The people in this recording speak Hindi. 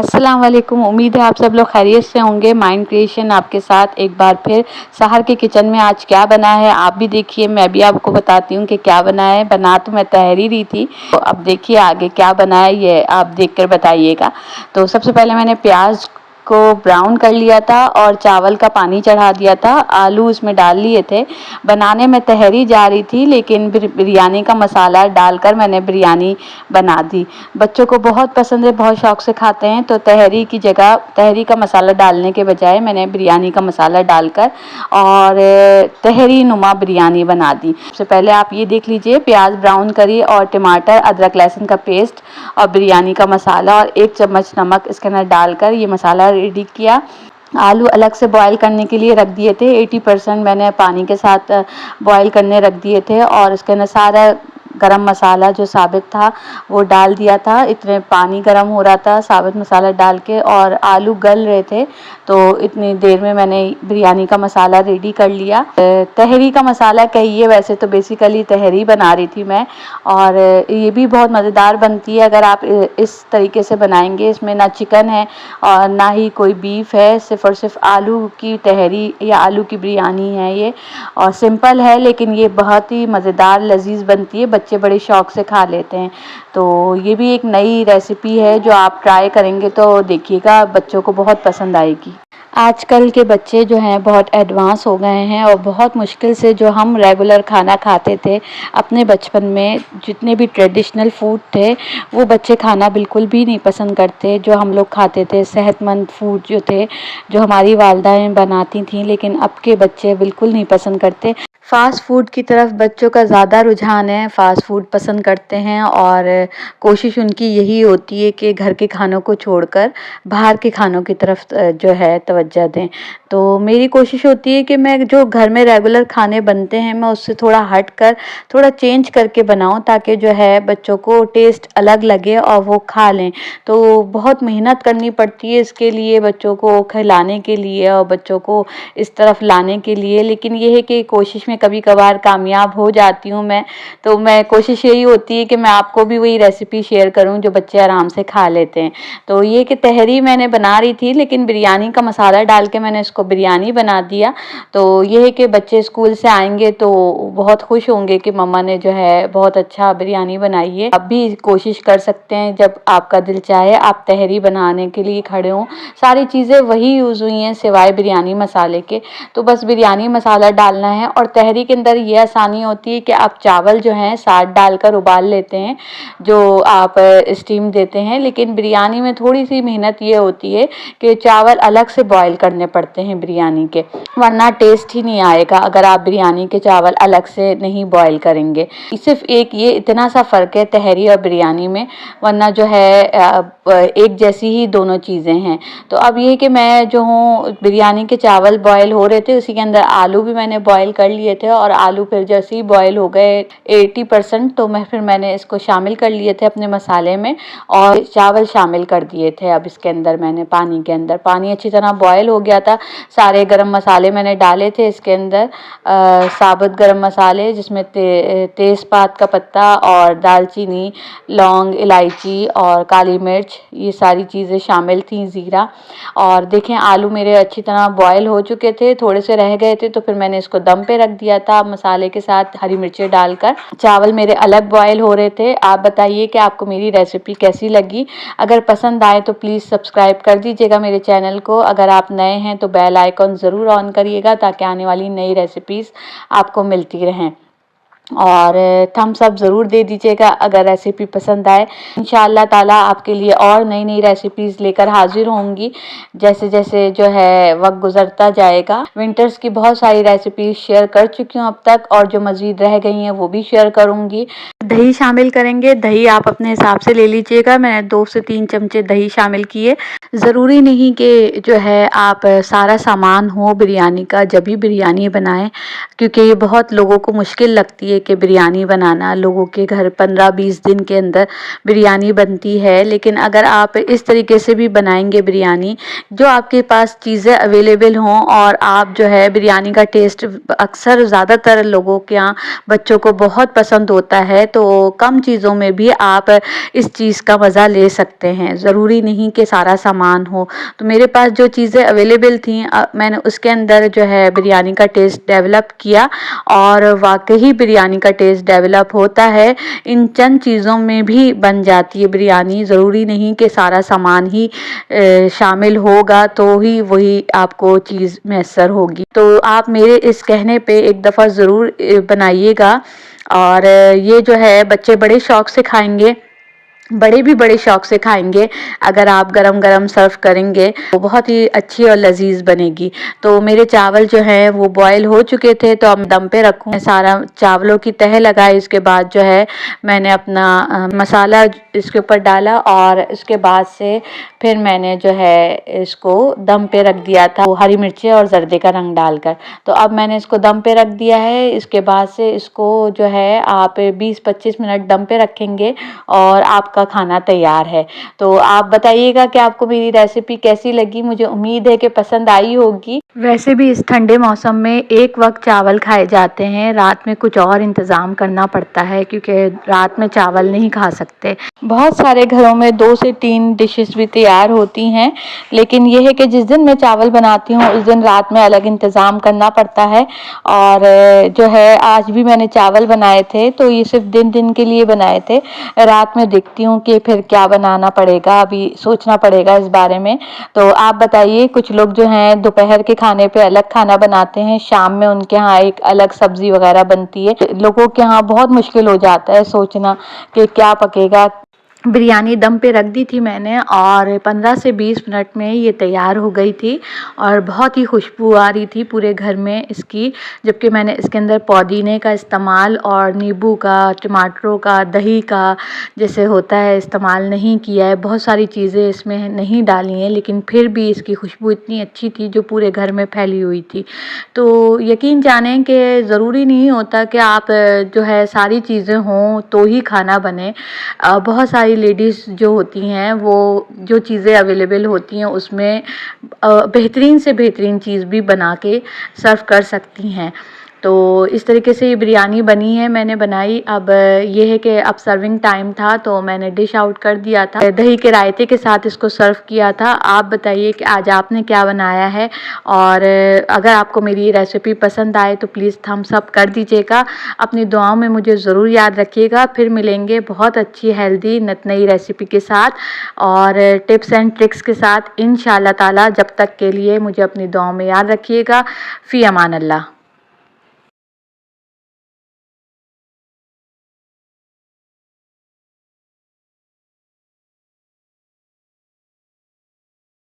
अस्सलाम वालेकुम। उम्मीद है आप सब लोग खैरियत से होंगे। माइंड क्रिएशन आपके साथ एक बार फिर सहर के किचन में आज क्या बना है आप भी देखिए, मैं भी आपको बताती हूँ कि क्या बना है। बना तो मैं तहरी रही थी, तो अब देखिए आगे क्या बना है ये आप देखकर बताइएगा। तो सबसे पहले मैंने प्याज को ब्राउन कर लिया था और चावल का पानी चढ़ा दिया था, आलू उसमें डाल लिए थे। बनाने में तहरी जा रही थी, लेकिन बिरयानी का मसाला डालकर मैंने बिरयानी बना दी। बच्चों को बहुत पसंद है, बहुत शौक से खाते हैं, तो तहरी की जगह तहरी का मसाला डालने के बजाय मैंने बिरयानी का मसाला डालकर और तहरी नुमा बिरयानी बना दी। सबसे पहले आप ये देख लीजिए, प्याज ब्राउन करी और टमाटर, अदरक लहसुन का पेस्ट और बिरयानी का मसाला और 1 चम्मच नमक इसके अंदर डालकर ये मसाला रेडी किया। आलू अलग से बॉईल करने के लिए रख दिए थे, 80% मैंने पानी के साथ बॉईल करने रख दिए थे और इसके अंदर सारा गरम मसाला जो साबित था वो डाल दिया था। इतने पानी गरम हो रहा था साबित मसाला डाल के और आलू गल रहे थे, तो इतनी देर में मैंने बिरयानी का मसाला रेडी कर लिया। तहरी का मसाला कहिए, वैसे तो बेसिकली तहरी बना रही थी मैं, और ये भी बहुत मज़ेदार बनती है अगर आप इस तरीके से बनाएंगे। इसमें ना चिकन है और ना ही कोई बीफ है, सिर्फ़ और सिर्फ आलू की तहरी या आलू की बिरयानी है ये, और सिंपल है लेकिन ये बहुत ही मज़ेदार लजीज बनती है, बच्चे बड़े शौक से खा लेते हैं। तो ये भी एक नई रेसिपी है जो आप ट्राई करेंगे तो देखिएगा बच्चों को बहुत पसंद आएगी। आजकल के बच्चे जो हैं बहुत एडवांस हो गए हैं और बहुत मुश्किल से जो हम रेगुलर खाना खाते थे अपने बचपन में, जितने भी ट्रेडिशनल फूड थे वो बच्चे खाना बिल्कुल भी नहीं पसंद करते। जो हम लोग खाते थे सेहतमंद फूड जो थे, जो हमारी वालदाएँ बनाती थीं, लेकिन अब के बच्चे बिल्कुल नहीं पसंद करते। फ़ास्ट फूड की तरफ बच्चों का ज़्यादा रुझान है, फ़ास्ट फूड पसंद करते हैं और कोशिश उनकी यही होती है कि घर के खानों को छोड़कर बाहर के खानों की तरफ जो है तवज्जो दें। तो मेरी कोशिश होती है कि मैं जो घर में रेगुलर खाने बनते हैं मैं उससे थोड़ा हट कर थोड़ा चेंज करके बनाऊं, ताकि जो है बच्चों को टेस्ट अलग लगे और वो खा लें। तो बहुत मेहनत करनी पड़ती है इसके लिए, बच्चों को खिलाने के लिए और बच्चों को इस तरफ लाने के लिए, लेकिन ये है कि कोशिश में कभी कभार कामयाब हो जाती हूँ मैं। तो मैं कोशिश यही होती है कि मैं आपको भी वही रेसिपी शेयर करूँ जो बच्चे आराम से खा लेते हैं। तो ये कि तहरी मैंने बना रही थी, लेकिन बिरयानी का मसाला डाल के मैंने इसको बिरयानी बना दिया। तो ये है कि बच्चे स्कूल से आएंगे तो बहुत खुश होंगे कि मम्मा ने जो है बहुत अच्छा बिरयानी बनाई है। आप भी कोशिश कर सकते हैं, जब आपका दिल चाहे आप तहरी बनाने के लिए खड़े हों। सारी चीज़ें वही यूज़ हुई हैं सिवाय बिरयानी मसाले के, तो बस बिरयानी मसाला डालना है। और तहरी के अंदर ये आसानी होती है कि आप चावल जो हैं साथ डालकर उबाल लेते हैं, जो आप स्टीम देते हैं, लेकिन बिरयानी में थोड़ी सी मेहनत ये होती है कि चावल अलग से बॉईल करने पड़ते हैं बिरयानी के, वरना टेस्ट ही नहीं आएगा अगर आप बिरयानी के चावल अलग से नहीं बॉईल करेंगे। सिर्फ एक ये इतना सा फ़र्क है तहरी और बिरयानी में, वरना जो है एक जैसी ही दोनों चीज़ें हैं। तो अब ये कि मैं जो हूँ बिरयानी के चावल बॉईल हो रहे थे, उसी के अंदर आलू भी मैंने बॉईल कर लिए थे, और आलू फिर जैसे ही बॉईल हो गए 80% तो फिर मैंने इसको शामिल कर लिए थे अपने मसाले में और चावल शामिल कर दिए थे। अब इसके अंदर मैंने पानी के अंदर पानी अच्छी तरह बॉईल हो गया था, सारे गरम मसाले मैंने डाले थे इसके अंदर, साबुत गरम मसाले जिसमें तेज़पात का पत्ता और दालचीनी, लौंग, इलायची और काली मिर्च, ये सारी चीज़ें शामिल थी, ज़ीरा। और देखें आलू मेरे अच्छी तरह बॉईल हो चुके थे, थोड़े से रह गए थे तो फिर मैंने इसको दम पे रख दिया था मसाले के साथ हरी मिर्चें डालकर। चावल मेरे अलग बॉईल हो रहे थे। आप बताइए कि आपको मेरी रेसिपी कैसी लगी। अगर पसंद आए तो प्लीज़ सब्सक्राइब कर दीजिएगा मेरे चैनल को। अगर आप नए हैं तो बेल आइकॉन ज़रूर ऑन करिएगा ताकि आने वाली नई रेसिपीज़ आपको मिलती रहें, और थम्स अप ज़रूर दे दीजिएगा अगर रेसिपी पसंद आए। इंशाअल्लाह ताला आपके लिए और नई नई रेसिपीज़ लेकर हाजिर होंगी जैसे जैसे जो है वक्त गुजरता जाएगा। विंटर्स की बहुत सारी रेसिपीज़ शेयर कर चुकी हूँ अब तक, और जो मज़ीद रह गई हैं वो भी शेयर करूँगी। दही शामिल करेंगे, दही आप अपने हिसाब से ले लीजिएगा। मैंने 2 से 3 चमचे दही शामिल किए। ज़रूरी नहीं कि जो है आप सारा सामान हो बिरयानी का जब भी बिरयानी बनाएं, क्योंकि ये बहुत लोगों को मुश्किल लगती है कि बिरयानी बनाना। लोगों के घर 15-20 दिन के अंदर बिरयानी बनती है, लेकिन अगर आप इस तरीके से भी बनाएंगे बिरयानी, जो आपके पास चीज़ें अवेलेबल हों, और आप जो है बिरयानी का टेस्ट अक्सर ज़्यादातर लोगों के यहाँ बच्चों को बहुत पसंद होता है, तो तो कम चीज़ों में भी आप इस चीज़ का मज़ा ले सकते हैं, ज़रूरी नहीं कि सारा सामान हो। तो मेरे पास जो चीज़ें अवेलेबल थी मैंने उसके अंदर जो है बिरयानी का टेस्ट डेवलप किया और वाकई बिरयानी का टेस्ट डेवलप होता है। इन चंद चीज़ों में भी बन जाती है बिरयानी, ज़रूरी नहीं कि सारा सामान ही शामिल होगा तो ही वही आपको चीज़ मैसर होगी। तो आप मेरे इस कहने पे एक दफ़ा ज़रूर बनाइएगा और ये जो है बच्चे बड़े शौक़ से खाएंगे, बड़े भी बड़े शौक़ से खाएंगे। अगर आप गरम गरम सर्व करेंगे तो बहुत ही अच्छी और लजीज बनेगी। तो मेरे चावल जो हैं वो बॉयल हो चुके थे, तो अब दम पे रखूँ। सारा चावलों की तह लगाई, इसके बाद जो है मैंने अपना मसाला इसके ऊपर डाला और इसके बाद से फिर मैंने जो है इसको दम पे रख दिया था, हरी मिर्चें और जर्दे का रंग डालकर। तो अब मैंने इसको दम पे रख दिया है। इसके बाद से इसको जो है आप 20-25 मिनट दम पे रखेंगे और आपका खाना तैयार है। तो आप बताइएगा कि आपको मेरी रेसिपी कैसी लगी। मुझे उम्मीद है कि पसंद आई होगी। वैसे भी इस ठंडे मौसम में एक वक्त चावल खाए जाते हैं, रात में कुछ और इंतज़ाम करना पड़ता है क्योंकि रात में चावल नहीं खा सकते। बहुत सारे घरों में 2 से 3 डिशेस भी तैयार होती हैं, लेकिन यह है कि जिस दिन मैं चावल बनाती हूँ उस दिन रात में अलग इंतज़ाम करना पड़ता है। और जो है आज भी मैंने चावल बनाए थे, तो ये सिर्फ दिन के लिए बनाए थे। रात में देखती हूँ कि फिर क्या बनाना पड़ेगा, अभी सोचना पड़ेगा इस बारे में। तो आप बताइए, कुछ लोग जो हैं दोपहर के खाने पे अलग खाना बनाते हैं, शाम में उनके यहाँ एक अलग सब्जी वगैरह बनती है। लोगों के यहाँ बहुत मुश्किल हो जाता है सोचना कि क्या पकेगा। बिरयानी दम पे रख दी थी मैंने और 15 से 20 मिनट में ये तैयार हो गई थी और बहुत ही खुशबू आ रही थी पूरे घर में इसकी। जबकि मैंने इसके अंदर पुदीने का इस्तेमाल और नींबू का, टमाटरों का, दही का जैसे होता है इस्तेमाल नहीं किया है। बहुत सारी चीज़ें इसमें नहीं डाली हैं, लेकिन फिर भी इसकी खुशबू इतनी अच्छी थी जो पूरे घर में फैली हुई थी। तो यकीन जानें कि ज़रूरी नहीं होता कि आप जो है सारी चीज़ें हों तो ही खाना बने। बहुत सारी लेडीज़ जो होती हैं वो जो चीज़ें अवेलेबल होती हैं उसमें बेहतरीन से बेहतरीन चीज़ भी बना के सर्व कर सकती हैं। तो इस तरीके से ये बिरयानी बनी है, मैंने बनाई। अब ये है कि अब सर्विंग टाइम था तो मैंने डिश आउट कर दिया था। दही के रायते के साथ इसको सर्व किया था। आप बताइए कि आज आपने क्या बनाया है, और अगर आपको मेरी रेसिपी पसंद आए तो प्लीज़ थम्स अप कर दीजिएगा। अपनी दुआओं में मुझे ज़रूर याद रखिएगा। फिर मिलेंगे बहुत अच्छी हेल्दी नई रेसिपी के साथ और टिप्स एंड ट्रिक्स के साथ इंशाअल्लाह ताला। जब तक के लिए मुझे अपनी दुआओं में याद रखिएगा। फ़ी अमान अल्लाह।